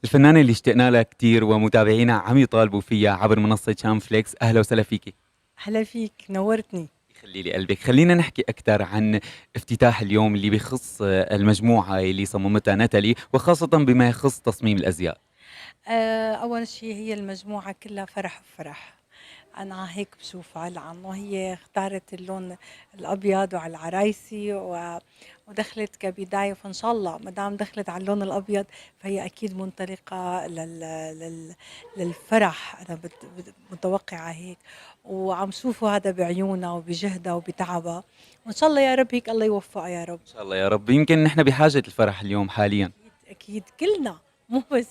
الفنانة اللي اشتقنا لها كتير ومتابعينا عم يطالبوا فيها عبر منصة شام فليكس. أهلا وسهلا فيكي. هلا فيك، نورتني. يخلي لي قلبك. خلينا نحكي أكثر عن افتتاح اليوم اللي بيخص المجموعة اللي صممتها ناتالي، وخاصة بما يخص تصميم الأزياء. أول شيء هي المجموعة كلها فرح بفرح. أنا هيك بشوفها، لأنه هي اختارت اللون الأبيض وعلى العرايسي ودخلت كبداية، فإن شاء الله ما دام دخلت على اللون الأبيض فهي أكيد منطلقة للفرح. أنا متوقعة هيك، وعم شوفوا هذا بعيونها وبجهدها وبتعبها، وإن شاء الله يا رب هيك الله يوفقها يا رب. إن شاء الله يا رب. يمكن نحن بحاجة الفرح اليوم حاليا. أكيد أكيد كلنا، مو بس،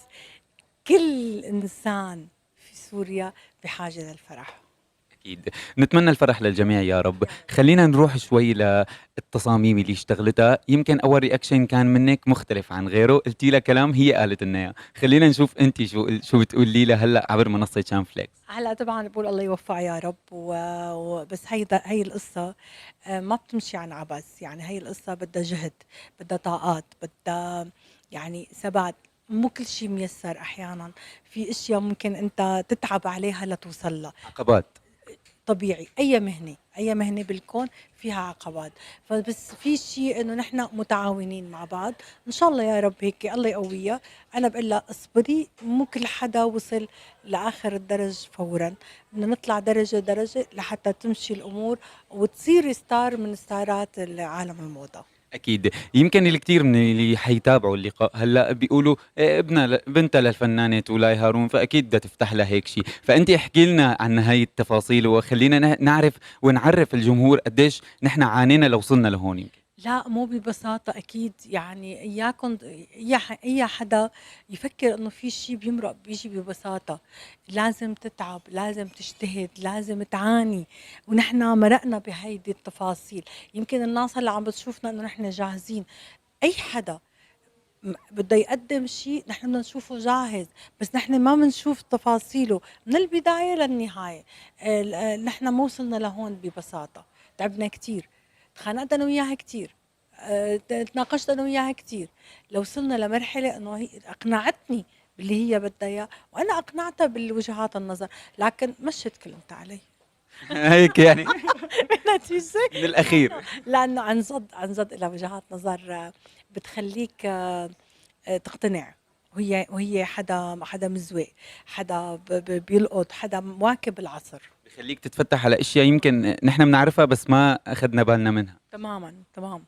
كل إنسان في سوريا بحاجة للفرح. أكيد نتمنى الفرح للجميع يا رب. يا رب. خلينا نروح شوي للتصاميم اللي اشتغلتها. يمكن أول رياكشن كان منك مختلف عن غيره، قلتي لها كلام هي قالت لنا إياه. خلينا نشوف أنت شو بتقولي لها هلا عبر منصة شام فليكس. هلا طبعا بقول الله يوفقها يا رب بس هي القصة ما بتمشي عن عبث، يعني هي القصة بدها جهد، بدها طاقات، بدها يعني ثبات. مو كل شيء ميسر، احيانا في اشياء ممكن انت تتعب عليها لتوصل لها. عقبات. طبيعي، اي مهنه بالكون فيها عقبات، فبس في شيء انه نحن متعاونين مع بعض. ان شاء الله يا رب هيك الله يقويها. انا بقول لها اصبري، مو كل حدا وصل لاخر الدرج فورا، بدنا نطلع درجه درجه لحتى تمشي الامور وتصيري ستار من ستارات عالم الموضه. أكيد. يمكن الكثير من اللي حيتابعوا اللقاء هلا بيقولوا بنتها للفنانة تولاي هارون، فأكيد بدها تفتح لها هيك شيء. فأنت احكي لنا عن هاي التفاصيل وخلينا نعرف ونعرف الجمهور قديش نحن عانينا لوصلنا لهون. يمكن لا، مو ببساطة أكيد، يعني إياكم أي حدا يفكر إنه في شيء بيمرق بيجي ببساطة. لازم تتعب، لازم تجتهد، لازم تعاني، ونحن مرقنا بهيدي التفاصيل. يمكن الناس هلا عم بتشوفنا إنه نحن جاهزين. أي حدا بده يقدم شيء نحن بدنا نشوفه جاهز، بس نحن ما بنشوف تفاصيله من البداية للنهاية. نحن ما وصلنا لهون ببساطة، تعبنا كتير، تخانقت أنا وياها كتير، تناقشت أنا وياها كتير، لو وصلنا لمرحلة إنه هي أقنعتني باللي هي بدها إياه، وأنا أقنعتها بالوجهات النظر، لكن مشت كلمتها علي. هيك يعني. نتيجة من الأخير. لأنه عن جد إلها وجهات نظر بتخليك تقتنع. وهي حدا مزوق، حدا بيلقط، حدا مواكب العصر. بخليك تتفتح على أشياء يمكن نحن بنعرفها بس ما أخذنا بالنا منها. تماما تمام.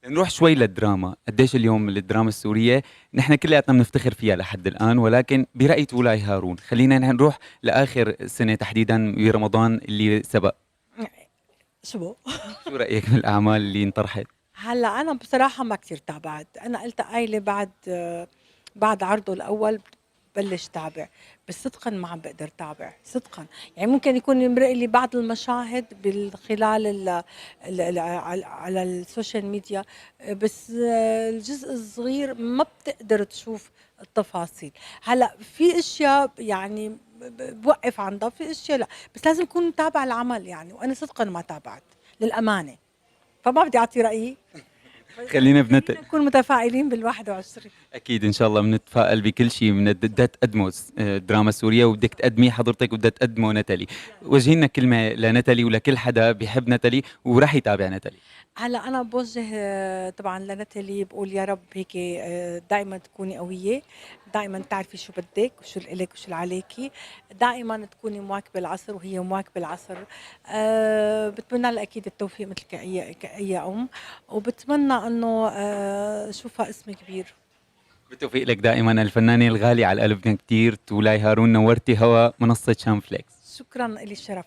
نروح شوي للدراما. قديش اليوم الدراما السورية نحن كلياتنا بنفتخر فيها لحد الآن، ولكن برأي تولاي هارون خلينا نروح لآخر سنة تحديدا برمضان اللي سبق. شو شو رأيك بالأعمال اللي انطرحت؟ هلا انا بصراحه ما كثير تابعت، انا قلت قايله بعد عرضه الاول بلش تابع، بس صدقا ما عم بقدر تابع صدقا. يعني ممكن يكون يمرق لي بعض المشاهد خلال على السوشيال ميديا، بس الجزء الصغير ما بتقدر تشوف التفاصيل. هلا في اشياء يعني بوقف عندها، في اشياء لا، بس لازم اكون متابعه العمل يعني، وانا صدقا ما تابعت للامانه، فما بدي اعطي رايي. خلينا خلينا نكون متفائلين بال21. اكيد ان شاء الله بنتفائل بكل شيء بدها تقدمه الدراما السوريه وبدك تقدميه حضرتك وبدها تقدمه ناتالي. وجهي لنا كلمه لناتالي ولكل حدا بيحب ناتالي وراح يتابع ناتالي. هلا انا بوجه طبعا لنتالي، بقول يا رب هيك دائما تكوني قويه، دائما تعرفي شو بدك وشو الك وشو اللي عليكي، دائما تكوني مواكبه العصر وهي مواكبه العصر. بتمنى لها اكيد التوفيق مثل كأي ام، وبتمنى انه اشوفها اسم كبير. بالتوفيق لك دائما الفنانه الغاليه على قلبنا كثير تولاي هارون. نورتي هوا منصه شام فليكس. شكرا لي، الشرف.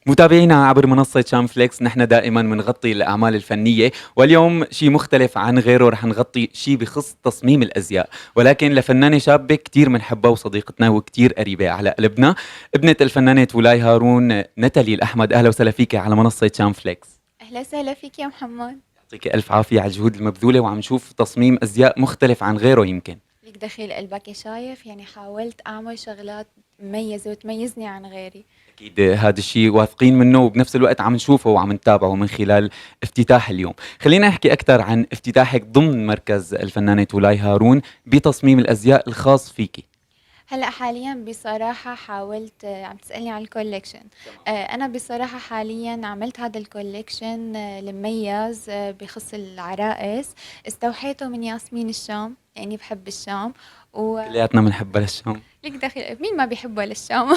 متابعينا عبر منصة شام فليكس، نحن دائما بنغطي الأعمال الفنية، واليوم شيء مختلف عن غيره، رح نغطي شيء بخص تصميم الأزياء، ولكن لفنانة شابة كتير بنحبها وصديقتنا وكتير قريبة على قلبنا، ابنة الفنانة تولاي هارون، نتالي الأحمد. أهلا وسهلا فيك على منصة شام فليكس. أهلا وسهلا فيك يا محمد. يعطيك ألف عافية على الجهود المبذولة، وعم نشوف تصميم أزياء مختلف عن غيره يمكن. ليك دخيل قلبك، شايف يعني حاولت أعمل شغلات مميزة وتميزني عن غيري. أكيد هذا الشيء واثقين منه، وبنفس الوقت عم نشوفه وعم نتابعه من خلال افتتاح اليوم. خلينا نحكي أكثر عن افتتاحك ضمن مركز الفنانة تولاي هارون بتصميم الأزياء الخاص فيكي. هلا حاليا بصراحة حاولت، عم تسألني عن الكوليكشن. أنا بصراحة حاليا عملت هذا الكوليكشن المميز بخص العرائس. استوحيته من ياسمين الشام، يعني بحب الشام. و كلياتنا بنحبها للشام. ليك دخل، مين ما بيحبه للشام؟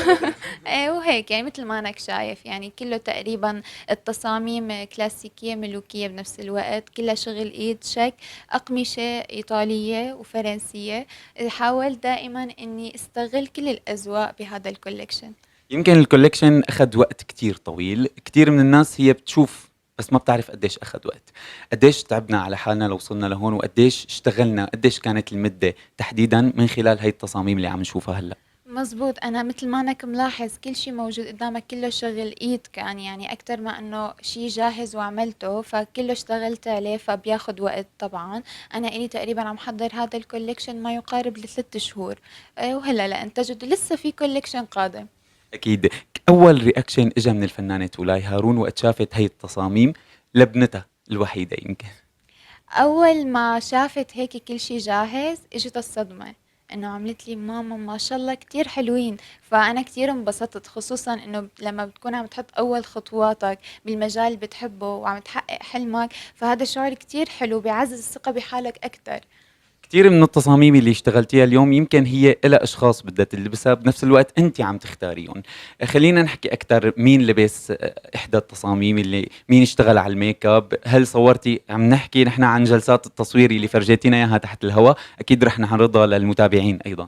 وهيك يعني مثل ما انك شايف، يعني كله تقريبا التصاميم كلاسيكية ملوكية بنفس الوقت، كلها شغل ايد شك، أقمشة إيطالية وفرنسية. حاول دائما اني استغل كل الأذواق بهذا الكوليكشن. يمكن الكوليكشن أخذ وقت كتير طويل، كتير من الناس هي بتشوف بس ما بتعرف قديش أخذ وقت، قديش تعبنا على حالنا لو وصلنا لهون، وقديش اشتغلنا، قديش كانت المدة تحديدا من خلال هاي التصاميم اللي عم نشوفها هلأ. مزبوط، أنا مثل ما أنك ملاحظ كل شي موجود قدامك كله شغل إيد، كان يعني أكتر ما إنه شي جاهز وعملته، فكله اشتغلت عليه فبياخد وقت طبعا. أنا إلي تقريبا عم حضر هذا الكوليكشن ما يقارب ل3 شهور. وهلا لأنتجت لسه في كوليكشن قادم. أكيد. أول رياكشن إجا من الفنانة تولاي هارون وقت شافت هاي التصاميم لابنتها الوحيدة يمكن؟ أول ما شافت هيك كل شي جاهز اجت الصدمة، انه عملت لي ماما ما شاء الله كتير حلوين. فانا كتير انبسطت، خصوصا انه لما بتكون عم تحط اول خطواتك بالمجال اللي بتحبه وعم تحقق حلمك، فهذا شعور كتير حلو بيعزز الثقة بحالك اكتر. كتير من التصاميم اللي اشتغلتيها اليوم يمكن هي إلها أشخاص بدها تلبسها، بنفس الوقت أنت عم تختاريهم. خلينا نحكي أكتر، مين لبس إحدى التصاميم، اللي مين اشتغل على الميك اب، هل صورتي؟ عم نحكي نحن عن جلسات التصوير اللي فرجيتينا إياها تحت الهواء، أكيد رح نعرضها للمتابعين أيضا.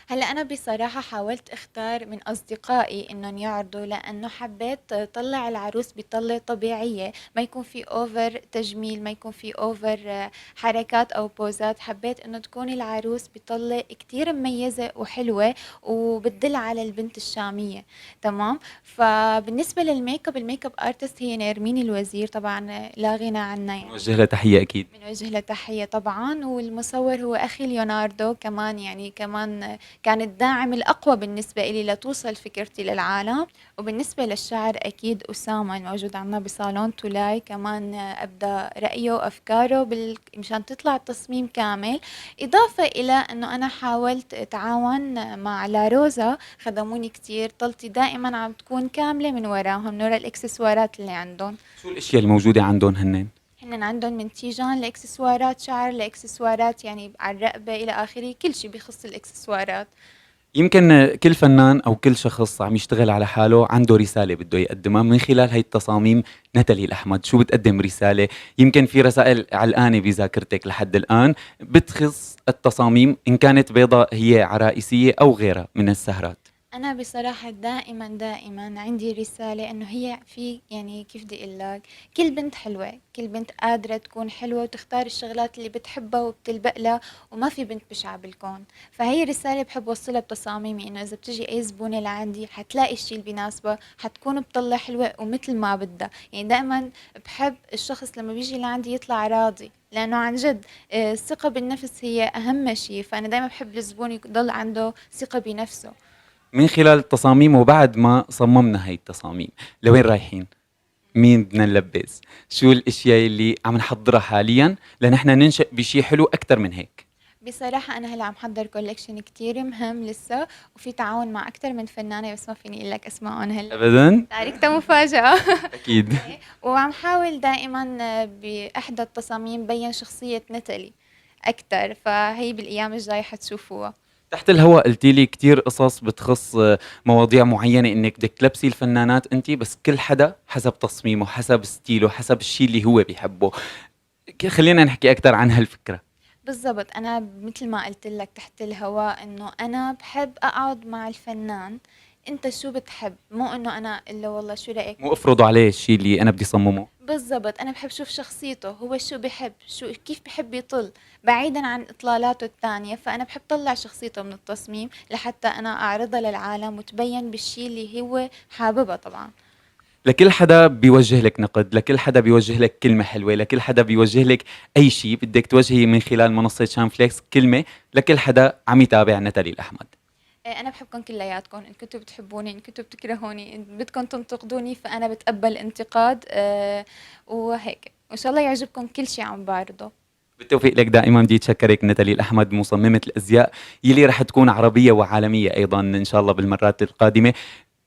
هلا انا بصراحة حاولت اختار من اصدقائي انهم يعرضوا، لانه حبيت طلع العروس بطلة طبيعية، ما يكون في اوفر تجميل، ما يكون في اوفر حركات او بوزات. حبيت انه تكون العروس بطلة كتير مميزة وحلوة وبتدل على البنت الشامية. تمام. فبالنسبة للميك اب، الميك اب ارتست هي نيرمين الوزير، طبعا لا غنى عنها يعني. نوجه لها تحية أكيد. بنوجه له تحية طبعا. والمصور هو أخي ليوناردو كمان، يعني كمان كان الداعم الأقوى بالنسبة إلي لتوصل فكرتي للعالم. وبالنسبة للشعر أكيد أسامة الموجود عنا بصالون تولاي، كمان أبدأ رأيه وأفكاره مشان تطلع التصميم كامل. إضافة إلى أنه أنا حاولت أتعاون مع لاروزا، خدموني كتير، طلتي دائما عم تكون كاملة من وراهم، من وراء الإكسسوارات اللي عندهم. شو الأشياء الموجودة عندهم هنن؟ هن عندهم من تيجان لاكسسوارات شعر، لاكسسوارات يعني على الرقبة إلى آخره، كل شي بيخص الإكسسوارات. يمكن كل فنان أو كل شخص عم يشتغل على حاله عنده رسالة بده يقدمها من خلال هاي التصاميم. نتالي الأحمد، شو بتقدم رسالة؟ يمكن في رسائل علقانة بذاكرتك لحد الآن بتخص التصاميم، إن كانت بيضاء هي عرائسية أو غيرها من السهرات. أنا بصراحة دائما دائما عندي رسالة، إنه هي في يعني كيف بدي أقول لك، كل بنت حلوة، كل بنت قادرة تكون حلوة وتختار الشغلات اللي بتحبها وبتلبق لها، وما في بنت بشعة بالكون. فهي رسالة بحب وصلها بتصاميمي، إنه إذا بتجي أي زبونة لعندي حتلاقي الشي اللي بيناسبها، حتكون بطلع حلوة ومثل ما بدها. يعني دائما بحب الشخص لما بيجي لعندي يطلع راضي، لأنه عن جد الثقة بالنفس هي أهم شي. فأنا دائما بحب الزبون يضل عنده ثقة بنفسه. من خلال التصاميم، وبعد ما صممنا هاي التصاميم لوين رايحين؟ مين بدنا نلبس؟ شو الاشياء اللي عم نحضرها حاليا لنحن ننشئ بشيء حلو اكثر من هيك؟ بصراحة أنا هلا عم حضر كولكشن كتير مهم لسه، وفي تعاون مع أكتر من فنانة بس ما فيني أقول لك أسمائهم هلا، ابدا. تاركتها مفاجأة. اكيد. وعم حاول دائما بإحدى التصاميم بين شخصية نتالي أكتر، فهي بالأيام الجاية حتشوفوها. تحت الهواء قلتي لي كثير قصص بتخص مواضيع معينه، انك بدك تلبسي الفنانات انت، بس كل حدا حسب تصميمه، حسب ستيله، حسب الشيء اللي هو بيحبه. خلينا نحكي اكثر عن هالفكره. بالضبط، أنا مثل ما قُلت لك تحت الهوا إنه أنا باحب أقعد مع الفنان، أنت شو بتحب، مو إنه أنا إلا والله شو رأيك. مو افرضوا عليه الشيء اللي انا بدي صممه. بالضبط، أنا باحب أشوف شخصيته، هو شو بيحب، شو كيف بيحب يطل، بعيدًا عن إطلالاته التانية، فأنا باحب طلّع شخصيته من التصميم لحتى أنا أعرضها للعالم وتبين بالشي اللي هو حاببها طبعًا. لكل حدا بيوجه لك نقد، لكل حدا بيوجه لك كلمة حلوة، لكل حدا بيوجه لك أي شيء بدك توجهي من خلال منصة شان فليكس كلمة لكل حدا عم يتابع نتالي الأحمد. أنا باحبكم كلّياتكم، إن كنتم بتحبوني، إن كنتم بتكرهوني، إن بدكم تنتقدوني فأنا باتقبّل الانتقاد وهيك، وإن شاء الله يعجبكم كل شي عم باعرضه. بالتوفيق لك دائما. بدي اتشكرك نتالي الأحمد مصممة الأزياء يلي رح تكون عربية وعالمية أيضا إن شاء الله بالمرات القادمة.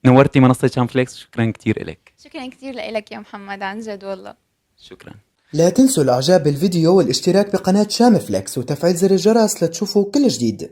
نورتي منصة شان فليكس، شكرا كتير لك. شكرًا كتير لإلك يا محمد عن جد والله. شكرا. لا تنسوا الاعجاب بالفيديو والاشتراك بقناة شام فليكس وتفعيل زر الجرس لتشوفوا كل جديد.